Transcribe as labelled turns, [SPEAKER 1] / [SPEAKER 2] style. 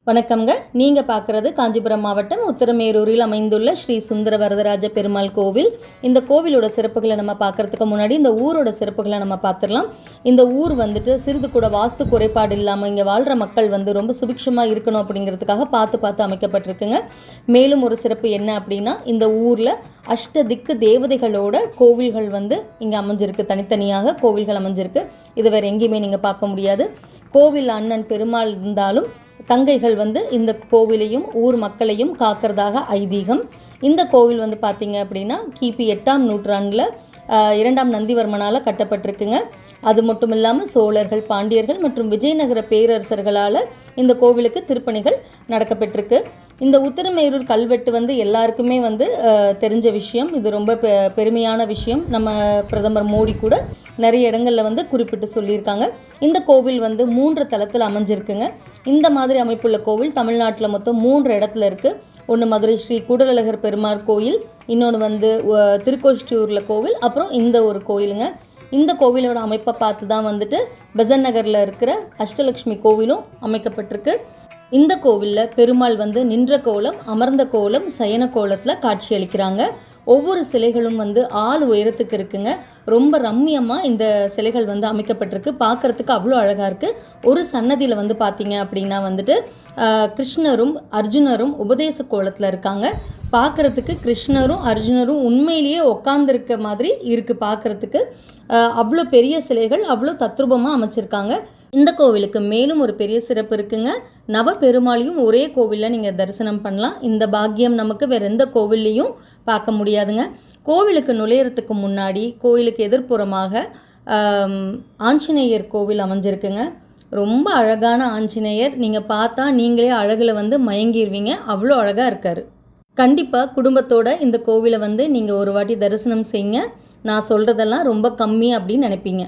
[SPEAKER 1] வணக்கம்ங்க. நீங்கள் பார்க்குறது காஞ்சிபுரம் மாவட்டம் உத்திரமேரூரில் அமைந்துள்ள ஸ்ரீ சுந்தர வரதராஜ பெருமாள் கோவில். இந்த கோவிலோட சிறப்புகளை நம்ம பார்க்குறதுக்கு முன்னாடி இந்த ஊரோட சிறப்புகளை நம்ம பார்த்துடலாம். இந்த ஊர் வந்துட்டு சிறிது கூட வாஸ்து குறைபாடு இல்லாமல் இங்கே வாழ்கிற மக்கள் ரொம்ப சுபிக்ஷமாக இருக்கணும் அப்படிங்கிறதுக்காக பார்த்து அமைக்கப்பட்டிருக்குங்க. மேலும் ஒரு சிறப்பு என்ன அப்படின்னா, இந்த ஊரில் அஷ்டதிக்கு தேவதைகளோட கோவில்கள் இங்கே அமைஞ்சிருக்கு. தனித்தனியாக கோவில்கள் அமைஞ்சிருக்கு. இது வேறு எங்கேயுமே நீங்கள் பார்க்க முடியாது. கோவில் அண்ணன் பெருமாள் இருந்தாலும் தங்கைகள் இந்த கோவிலையும் ஊர் மக்களையும் காக்கிறதாக ஐதீகம். இந்த கோவில் பார்த்தீங்க அப்படின்னா கிபி 8ஆம் நூற்றாண்டில் 2ஆம் நந்திவர்மனால் கட்டப்பட்டிருக்குங்க. அது மட்டும் இல்லாமல் சோழர்கள், பாண்டியர்கள் மற்றும் விஜயநகர பேரரசர்களால் இந்த கோவிலுக்கு திருப்பணிகள் நடக்கப்பட்டிருக்கு. இந்த உத்திரமேரூர் கல்வெட்டு எல்லாருக்குமே தெரிஞ்ச விஷயம். இது ரொம்ப பெருமையான விஷயம். நம்ம பிரதமர் மோடி கூட நிறைய இடங்களில் குறிப்பிட்டு சொல்லியிருக்காங்க. இந்த கோவில் 3 தளத்தில் அமைஞ்சிருக்குங்க. இந்த மாதிரி அமைப்புள்ள கோவில் தமிழ்நாட்டில் மொத்தம் 3 இடத்துல இருக்குது. ஒன்று மதுரை ஸ்ரீ கூடலழகர் பெருமாள் கோயில், இன்னொன்று திருக்கோஷ்டியூரில் கோவில், அப்புறம் இந்த ஒரு கோயிலுங்க. இந்த கோவிலோட அமைப்பை பார்த்து தான் பெசன் நகரில் இருக்கிற அஷ்டலக்ஷ்மி கோவிலும் அமைக்கப்பட்டிருக்கு. இந்த கோவிலில் பெருமாள் நின்ற கோலம், அமர்ந்த கோலம், சயன கோலத்தில் காட்சி அளிக்கிறாங்க. ஒவ்வொரு சிலைகளும் ஆள் உயரத்துக்கு இருக்குங்க. ரொம்ப ரம்மியமாக இந்த சிலைகள் அமைக்கப்பட்டிருக்கு. பார்க்குறதுக்கு அவ்வளோ அழகாக இருக்குது. ஒரு சன்னதியில் பார்த்தீங்க அப்படின்னா கிருஷ்ணரும் அர்ஜுனரும் உபதேச கோலத்தில் இருக்காங்க. பார்க்குறதுக்கு கிருஷ்ணரும் அர்ஜுனரும் உண்மையிலேயே உட்காந்துருக்க மாதிரி இருக்குது. பார்க்குறதுக்கு அவ்வளோ பெரிய சிலைகள், அவ்வளோ தத்ரூபமாக அமைச்சிருக்காங்க. இந்த கோவிலுக்கு மேலும் ஒரு பெரிய சிறப்பு இருக்குங்க. நவ பெருமாளையும் ஒரே கோவிலில் நீங்கள் தரிசனம் பண்ணலாம். இந்த பாக்கியம் நமக்கு வேறு எந்த கோவில்லையும் பார்க்க முடியாதுங்க. கோவிலுக்கு நுழையிறதுக்கு முன்னாடி கோவிலுக்கு எதிர்ப்புறமாக ஆஞ்சநேயர் கோவில் அமைஞ்சிருக்குங்க. ரொம்ப அழகான ஆஞ்சநேயர். நீங்கள் பார்த்தா நீங்களே அழகில் மயங்கிடுவீங்க. அவ்வளோ அழகாக இருக்கார். கண்டிப்பாக குடும்பத்தோட இந்த கோவிலை நீங்கள் ஒரு வாட்டி தரிசனம் செய்யுங்க. நான் சொல்கிறதெல்லாம் ரொம்ப கம்மி அப்படின்னு நினைப்பீங்க.